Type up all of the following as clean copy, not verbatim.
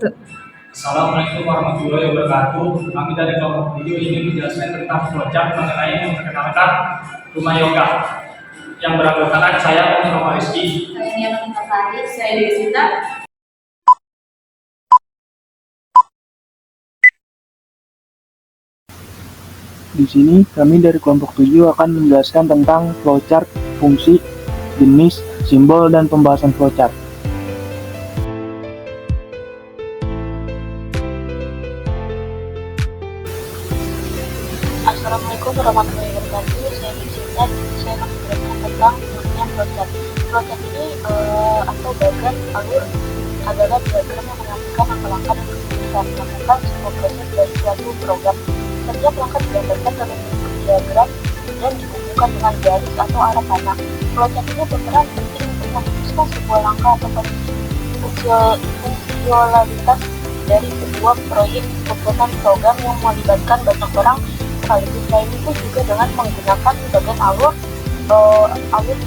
wabarakatuh. Assalamualaikum warahmatullahi wabarakatuh. Kami dari kelompok video ingin menjelaskan tentang flowchart mengenai memperkenalkan rumah yoga. Yang beranggotakan saya Muhammad Rizky. Saya Niana Mutasari, saya Dewi Sinta. Di sini kami dari kelompok 7 akan menjelaskan tentang flowchart, fungsi, jenis, simbol, dan pembahasan flowchart. Assalamualaikum warahmatullahi wabarakatuh. Saya Sinta. Saya akan menjelaskan tentang pengertian flowchart. Flowchart ini atau bagan alur adalah diagram yang menampilkan langkah-langkah dan keputusan melakukan sebuah proses dari suatu program. Setiap langkah digambarkan dalam bentuk diagram dan dihubungkan dengan garis atau arah panah. Flowchart ini berperan penting untuk memutuskan sebuah langkah atau fungsionalitas dari sebuah proyek pembuatan program yang melibatkan banyak orang sekaligus. Selain itu juga dengan menggunakan bagian alur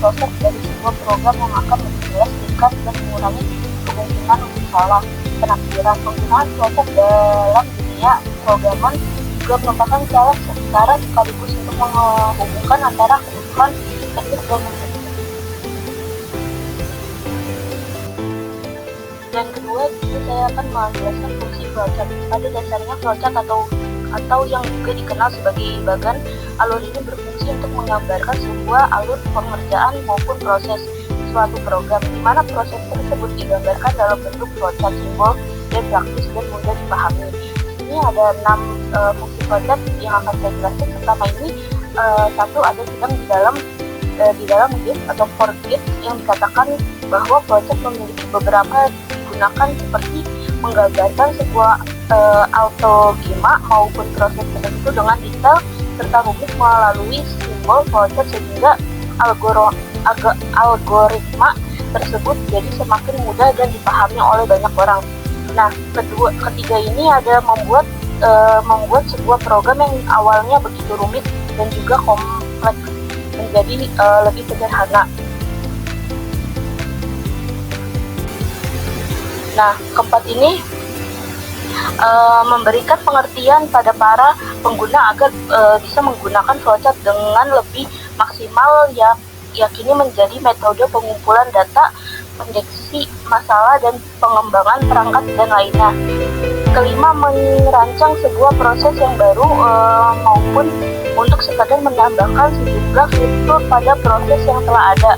proses dari sebuah program yang akan lebih jelas, ringkas, dan mengurangi kemungkinan untuk salah penafsiran. Penggunaan flowchart dalam dunia programan juga merupakan cara sekaligus untuk menghubungkan antara kebutuhan teknis dan Dan kedua, saya akan menjelaskan fungsi flowchart. Pada dasarnya flowchart atau yang juga dikenal sebagai bagan alur ini berfungsi untuk menggambarkan sebuah alur pengerjaan maupun proses suatu program, di mana proses tersebut digambarkan dalam bentuk flowchart simbol dan praktis dan mudah dipahami. Ini ada 6 fungsi flowchart yang akan saya jelaskan. Pertama ini satu ada sedang di dalam gate atau for gate, yang dikatakan bahwa flowchart memiliki beberapa digunakan seperti menggambarkan sebuah autogema maupun proses tertentu dengan detail serta rumit melalui simbol flowchart, sehingga algoritma tersebut jadi semakin mudah dan dipahami oleh banyak orang. Nah, ketiga ini ada membuat sebuah program yang awalnya begitu rumit dan juga kompleks menjadi lebih sederhana. Nah, keempat ini memberikan pengertian pada para pengguna agar bisa menggunakan flowchart dengan lebih maksimal, yakini menjadi metode pengumpulan data, pendeteksi masalah, dan pengembangan perangkat dan lainnya. Kelima, merancang sebuah proses yang baru maupun untuk sekadar menambahkan sejumlah fitur pada proses yang telah ada,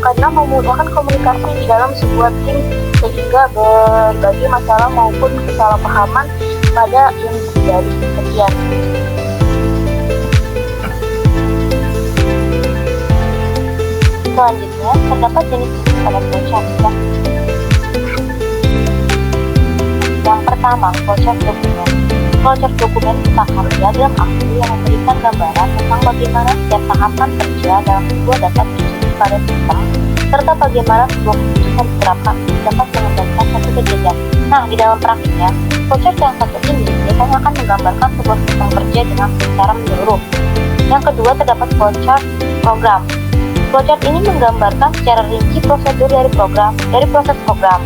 karena memudahkan komunikasi di dalam sebuah tim sehingga berbagai masalah maupun kesalahpahaman pada yang terjadi. Sekian. Selanjutnya, terdapat jenis-jenis pada flowchart. Yang pertama, flowchart dokumen. Flowchart dokumen merupakan diagram aktif yang memberikan gambaran tentang bagaimana setiap tahapan kerja dalam sebuah data terjadi pada sistem, serta bagaimana sebuah keputusan diterapkan dapat mengembangkan satu kejadian. Nah, di dalam praktiknya, flowchart yang satu ini biasanya akan menggambarkan sebuah sistem kerja dengan secara menyeluruh. Yang kedua, terdapat flowchart program. Flowchart ini menggambarkan secara rinci prosedur dari proses program.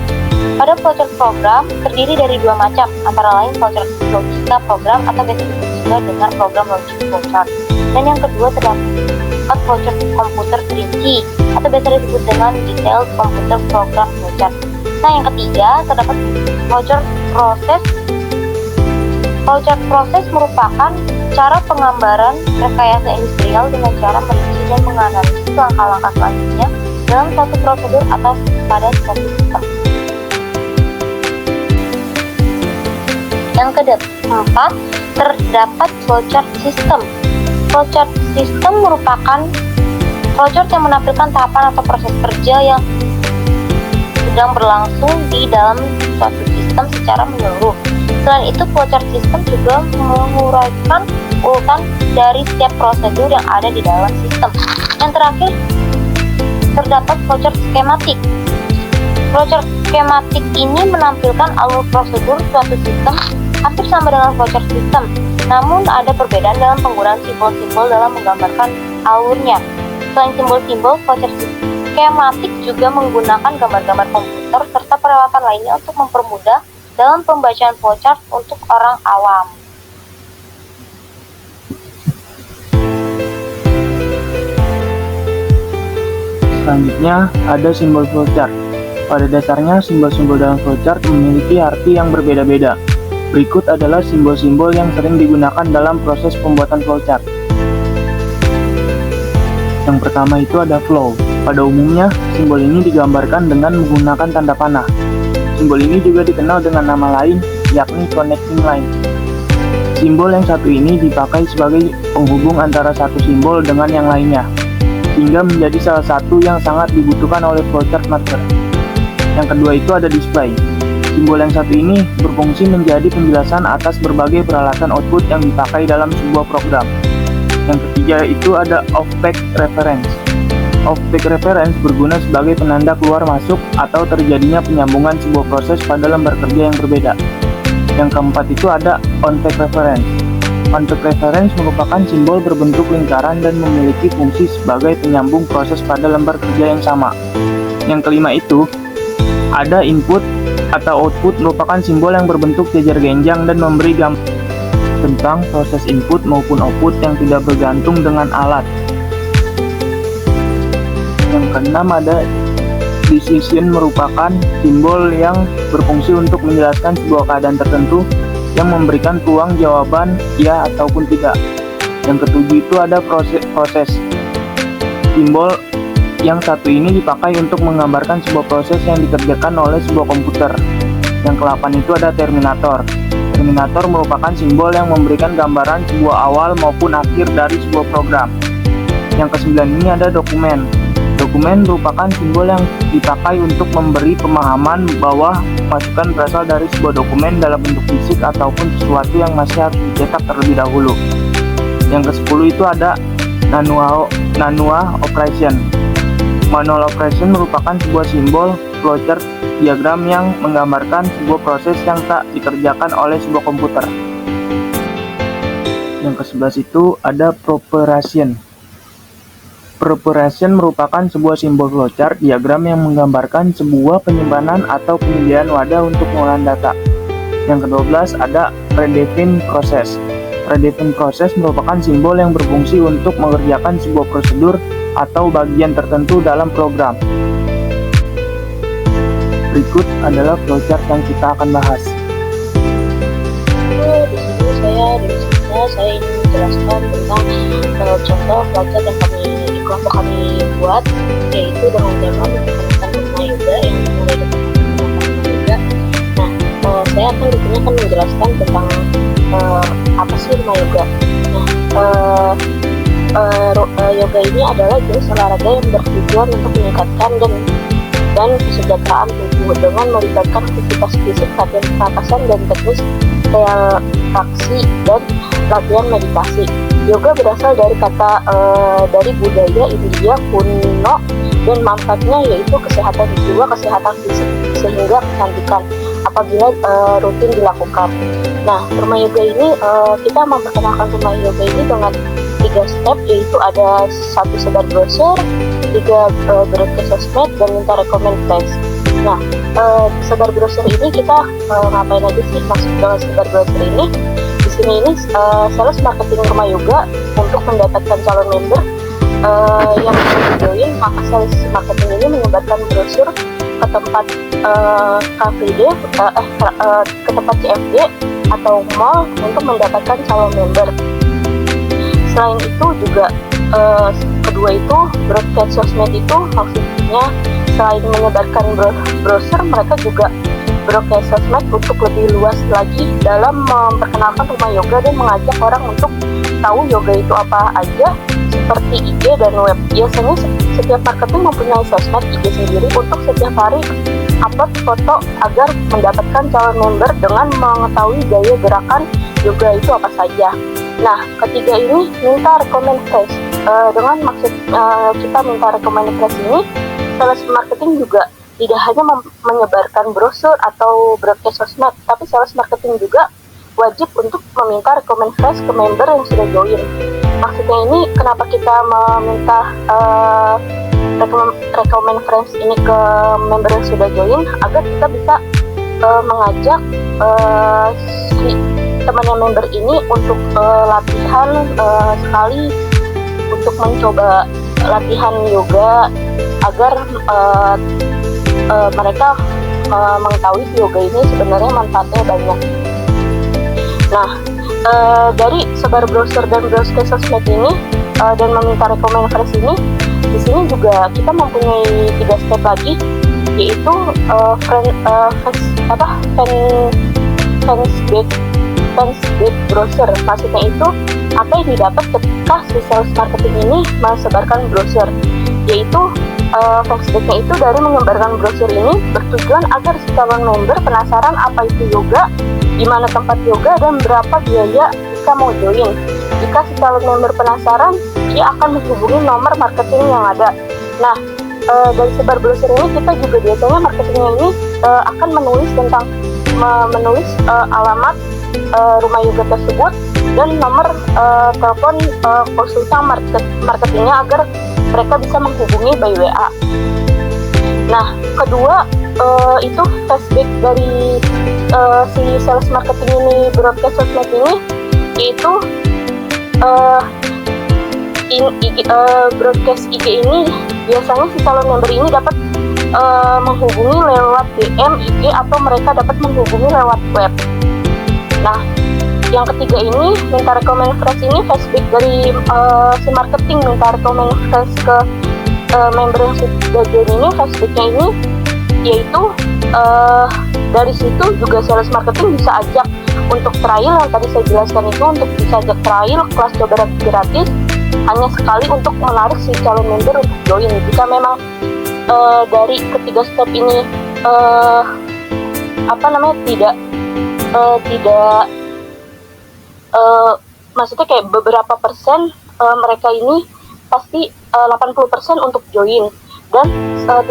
Pada flowchart program terdiri dari dua macam, antara lain flowchart logika program atau biasa disebut juga dengan program logic flowchart. Dan yang kedua terdapat flowchart komputer terinci atau biasa disebut dengan detailed computer program flowchart. Nah, yang ketiga terdapat flowchart proses. Flowchart proses merupakan cara penggambaran rekayasa industrial dengan cara merinci dan menganalisis langkah-langkah selanjutnya dalam suatu prosedur atau pada suatu sistem. Yang keempat, terdapat flowchart system. Flowchart system merupakan flowchart yang menampilkan tahapan atau proses kerja yang sedang berlangsung di dalam suatu sistem secara menyeluruh. Selain itu, flowchart system juga menguraikan urutan dari setiap prosedur yang ada di dalam sistem. Yang terakhir, terdapat flowchart skematik. Flowchart skematik ini menampilkan alur prosedur suatu sistem hampir sama dengan flowchart system, namun ada perbedaan dalam penggunaan simbol-simbol dalam menggambarkan alurnya. Selain simbol-simbol, flowchart skematik juga menggunakan gambar-gambar komputer serta peralatan lainnya untuk mempermudah dalam pembacaan flowchart untuk orang awam. Selanjutnya ada simbol flowchart. Pada dasarnya simbol-simbol dalam flowchart memiliki arti yang berbeda-beda. Berikut adalah simbol-simbol yang sering digunakan dalam proses pembuatan flowchart. Yang pertama itu ada flow. Pada umumnya, simbol ini digambarkan dengan menggunakan tanda panah. Simbol ini juga dikenal dengan nama lain, yakni connecting line. Simbol yang satu ini dipakai sebagai penghubung antara satu simbol dengan yang lainnya, sehingga menjadi salah satu yang sangat dibutuhkan oleh flowchart marker. Yang kedua itu ada display. Simbol yang satu ini berfungsi menjadi penjelasan atas berbagai peralatan output yang dipakai dalam sebuah program. Yang ketiga itu ada off-page reference. Off-page reference berguna sebagai penanda keluar masuk atau terjadinya penyambungan sebuah proses pada lembar kerja yang berbeda. Yang keempat itu ada on-page reference. On-page reference merupakan simbol berbentuk lingkaran dan memiliki fungsi sebagai penyambung proses pada lembar kerja yang sama. Yang kelima itu ada input atau output, merupakan simbol yang berbentuk jajar genjang dan memberi gambaran tentang proses input maupun output yang tidak bergantung dengan alat. Yang keenam ada decision, merupakan simbol yang berfungsi untuk menjelaskan sebuah keadaan tertentu yang memberikan peluang jawaban ya ataupun tidak. Yang ketujuh itu ada proses. Simbol yang satu ini dipakai untuk menggambarkan sebuah proses yang dikerjakan oleh sebuah komputer. Yang ke-8 itu ada terminator. Terminator merupakan simbol yang memberikan gambaran sebuah awal maupun akhir dari sebuah program. Yang ke-9 ini ada dokumen. Dokumen merupakan simbol yang dipakai untuk memberi pemahaman bahwa masukan berasal dari sebuah dokumen dalam bentuk fisik ataupun sesuatu yang masih harus dicetak terlebih dahulu. Yang ke-10 itu ada manual operation. Manual operation merupakan sebuah simbol flowchart diagram yang menggambarkan sebuah proses yang tak dikerjakan oleh sebuah komputer. Yang ke-11 itu ada preparation. Preparation merupakan sebuah simbol flowchart diagram yang menggambarkan sebuah penyimpanan atau penyediaan wadah untuk pengolahan data. Yang ke-12 ada predefine process. Predefine process merupakan simbol yang berfungsi untuk mengerjakan sebuah prosedur atau bagian tertentu dalam program. Berikut adalah flowchart yang kita akan bahas. Di sini saya ingin menjelaskan tentang contoh flowchart yang kelompok kami buat, yaitu dengan tema memperkenalkan Rumah Yoga yang dimulai dengan Rumah Yoga. Nah, saya akan di sini menjelaskan tentang apa sih Rumah Yoga. Yoga ini adalah jenis olahraga yang bertujuan untuk meningkatkan dan kesejahteraan tubuh dengan melibatkan aktivitas fisik, latihan pernapasan, dan teknis relaksasi dan latihan meditasi. Yoga berasal dari kata dari budaya India kuno dan manfaatnya yaitu kesehatan jiwa, kesehatan fisik, sehingga kecantikan apabila rutin dilakukan. Nah, Rumah Yoga ini kita memperkenalkan Rumah Yoga ini dengan 3 step, yaitu ada 1 sebar brosur, 3 broadcast sosmed, dan minta rekomend friends. Nah, sebar brosur ini kita ngapain aja sih maksud dengan sebar brosur ini? Di sini ini sales marketing Rumah Yoga untuk mendapatkan calon member yang join, maka sales marketing ini menyebarkan brosur ke tempat KFD, ke tempat CFD atau mall untuk mendapatkan calon member. Selain itu juga kedua itu broadcast sosmed itu maksudnya selain menyebarkan brosur, mereka juga broadcast sosmed untuk lebih luas lagi dalam memperkenalkan Rumah Yoga dan mengajak orang untuk tahu yoga itu apa aja, seperti IG dan web. Biasanya setiap marketing mempunyai sosmed IG sendiri untuk setiap hari upload foto agar mendapatkan calon member dengan mengetahui gaya gerakan yoga itu apa saja. Nah, ketiga ini minta rekomend friends. Dengan maksud kita minta rekomend friends ini, sales marketing juga tidak hanya menyebarkan brosur atau broadcast sosmed, tapi sales marketing juga wajib untuk meminta rekomend friends ke member yang sudah join. Maksudnya ini kenapa kita meminta rekomend friends ini ke member yang sudah join, agar kita bisa mengajak si temannya member ini untuk latihan sekali, untuk mencoba latihan yoga agar mereka mengetahui yoga ini sebenarnya manfaatnya banyak. Nah, dari sebar browser dan broadcast sosmed ini dan meminta rekomend fresh ini, di sini juga kita mempunyai 3 step lagi, yaitu fansbase browser. Maksudnya itu apa yang didapat ketika si sales marketing ini menyebarkan browser, yaitu fansbase-nya itu dari menyebarkan browser ini bertujuan agar si calon member penasaran apa itu yoga, di mana tempat yoga, dan berapa biaya jika mau join. Jika si calon member penasaran, dia akan menghubungi nomor marketing yang ada. Nah, dari sebar browser ini kita juga biasanya marketingnya ini akan menulis alamat rumah yoga tersebut dan nomor telepon konsultan marketingnya agar mereka bisa menghubungi by WA. Nah, kedua itu flashback dari si sales marketing ini broadcast sosmed ini, yaitu broadcast IG ini biasanya si calon member ini dapat menghubungi lewat DM, IG, atau mereka dapat menghubungi lewat web. Nah, yang ketiga ini minta rekomend fresh ini flashback dari si marketing minta rekomend fresh ke member yang sudah join ini. Flashbacknya ini yaitu dari situ juga sales marketing bisa ajak untuk trial yang tadi saya jelaskan itu, untuk bisa ajak trial kelas coba gratis hanya sekali untuk menarik si calon member untuk join. Jika memang dari ketiga step ini tidak maksudnya kayak beberapa persen mereka ini pasti 80% untuk join dan 30%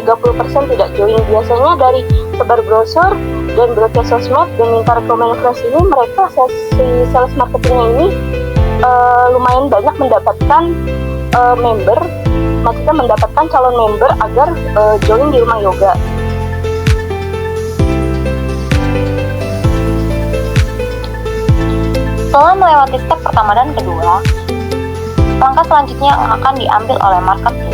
tidak join. Biasanya dari sebar browser dan broadcast sosmed dan minta rekomend fresh ini, mereka si sales marketingnya ini lumayan banyak mendapatkan member, maksudnya mendapatkan calon member agar join di rumah yoga. Setelah melewati step pertama dan kedua, langkah selanjutnya yang akan diambil oleh marketing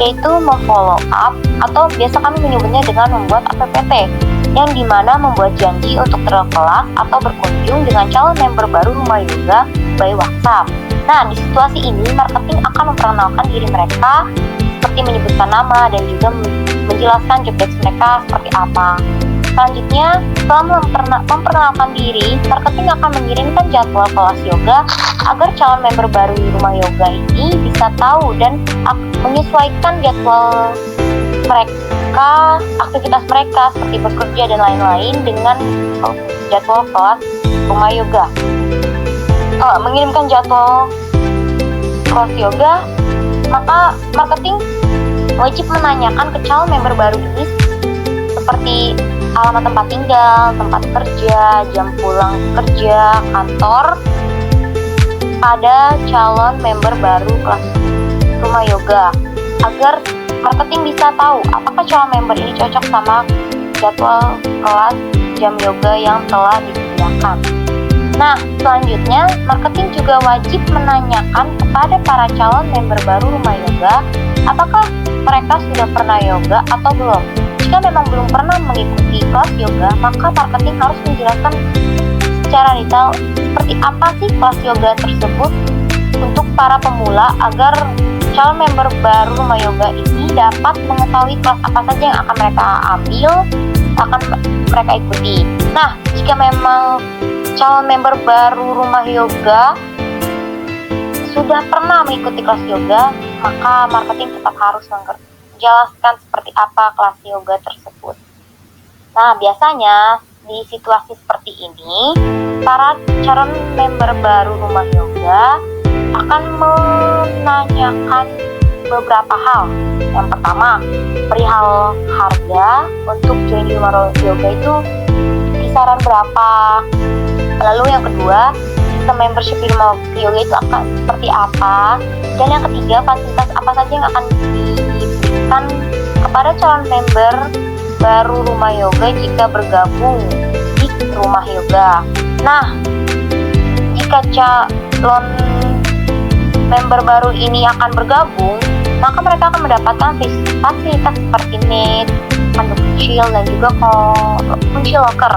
yaitu memfollow up, atau biasa kami menyebutnya dengan membuat APPT, yang dimana membuat janji untuk terkelas atau berkunjung dengan calon member baru rumah yoga by WhatsApp. Nah, di situasi ini marketing akan memperkenalkan diri mereka seperti menyebutkan nama dan juga menjelaskan job desk mereka seperti apa. Selanjutnya, setelah memperkenalkan diri, marketing akan mengirimkan jadwal kelas yoga agar calon member baru di rumah yoga ini bisa tahu dan menyesuaikan jadwal mereka, aktivitas mereka seperti bekerja dan lain-lain dengan jadwal kelas rumah yoga. Mengirimkan jadwal kelas yoga, maka marketing wajib menanyakan ke calon member baru ini seperti alamat tempat tinggal, tempat kerja, jam pulang kerja, kantor pada calon member baru kelas rumah yoga, agar marketing bisa tahu apakah calon member ini cocok sama jadwal kelas jam yoga yang telah disediakan. Nah, selanjutnya marketing juga wajib menanyakan kepada para calon member baru rumah yoga apakah mereka sudah pernah yoga atau belum. Jika memang belum pernah mengikuti kelas yoga, maka marketing harus menjelaskan secara detail seperti apa sih kelas yoga tersebut untuk para pemula agar calon member baru rumah yoga ini dapat mengetahui kelas apa saja yang akan mereka ambil, akan mereka ikuti. Nah, jika memang calon member baru rumah yoga sudah pernah mengikuti kelas yoga, maka marketing tetap harus menjelaskan seperti apa kelas yoga tersebut. Nah, biasanya di situasi seperti ini, para calon member baru rumah yoga akan menanyakan beberapa hal. Yang pertama, perihal harga untuk join di rumah yoga itu kisaran berapa. Lalu yang kedua, sistem membership di rumah yoga itu akan seperti apa. Dan yang ketiga, fasilitas apa saja yang akan diberikan kepada calon member baru rumah yoga jika bergabung di rumah yoga. Nah, jika calon member baru ini akan bergabung, maka mereka akan mendapatkan fasilitas seperti maid, pandu kecil, dan juga kunci locker.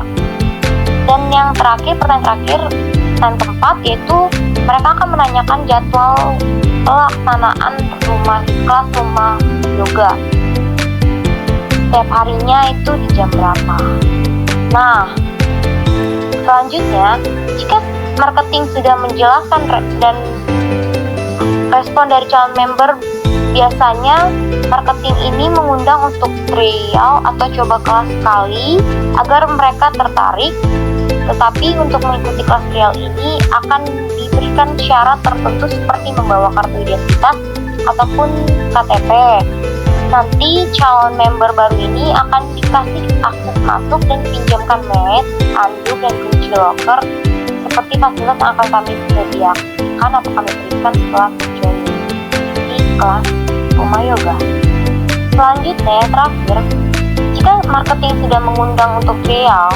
Dan yang terakhir, pertanyaan keempat, yaitu mereka akan menanyakan jadwal pelaksanaan kelas rumah yoga. Setiap harinya itu di jam berapa. Nah, selanjutnya, jika marketing sudah menjelaskan dan respon dari calon member, biasanya marketing ini mengundang untuk trial atau coba kelas sekali agar mereka tertarik. Tetapi untuk mengikuti kelas trial ini akan diberikan syarat tertentu seperti membawa kartu identitas ataupun KTP. Nanti calon member baru ini akan dikasih akses masuk dan pinjamkan mat, anduk, dan kunci locker seperti fasilitas yang akan kami sediakan atau kami berikan setelah join di kelas rumah yoga. Selanjutnya, terakhir, jika marketing sudah mengundang untuk trial,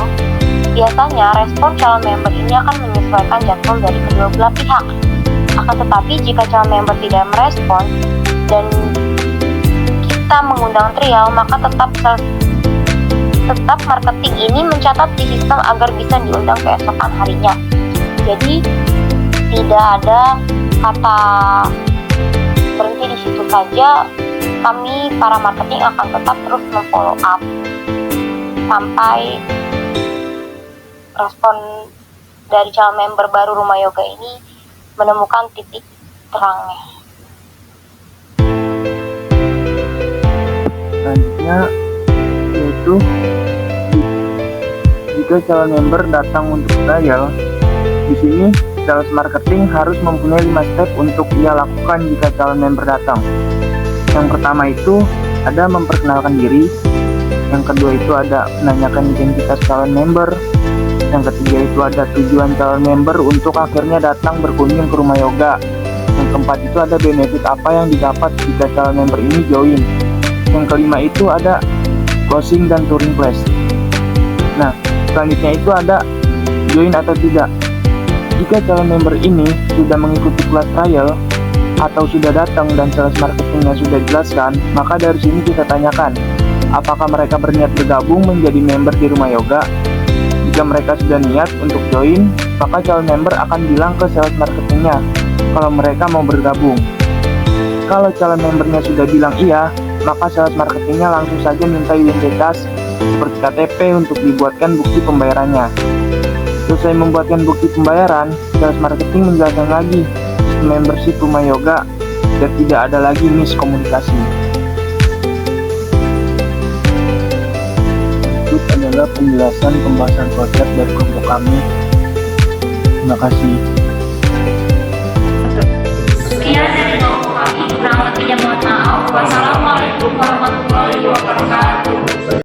biasanya respon calon member ini akan menyesuaikan jadwal dari kedua belah pihak. Akan tetapi jika calon member tidak merespon dan kita mengundang trial, maka tetap marketing ini mencatat di sistem agar bisa diundang keesokan harinya. Jadi tidak ada kata berhenti di situ saja. Kami para marketing akan tetap terus memfollow up sampai respon dari calon member baru rumah yoga ini menemukan titik terangnya. Selanjutnya yaitu jika calon member datang untuk trial, di sini sales marketing harus mempunyai 5 step untuk ia lakukan jika calon member datang. Yang pertama itu ada memperkenalkan diri, yang kedua itu ada menanyakan identitas calon member, yang ketiga itu ada tujuan calon member untuk akhirnya datang berkunjung ke rumah yoga, yang keempat itu ada benefit apa yang didapat jika calon member ini join, yang kelima itu ada closing dan touring place. Nah, selanjutnya itu ada join atau tidak. Jika calon member ini sudah mengikuti kelas trial atau sudah datang dan sales marketingnya sudah jelaskan, maka dari sini kita tanyakan apakah mereka berniat bergabung menjadi member di rumah yoga. Jika mereka sudah niat untuk join, maka calon member akan bilang ke sales marketingnya kalau mereka mau bergabung. Kalau calon membernya sudah bilang iya, maka sales marketingnya langsung saja minta identitas seperti KTP untuk dibuatkan bukti pembayarannya. Selesai membuatkan bukti pembayaran, sales marketing menjelaskan lagi membership rumah yoga dan tidak ada lagi miskomunikasi. Itu adalah penjelasan pembahasan project dari kelompok kami. Terima kasih. Sekian dari kelompok kami, kurang lebihnya mohon maaf. Wassalamualaikum warahmatullahi wabarakatuh.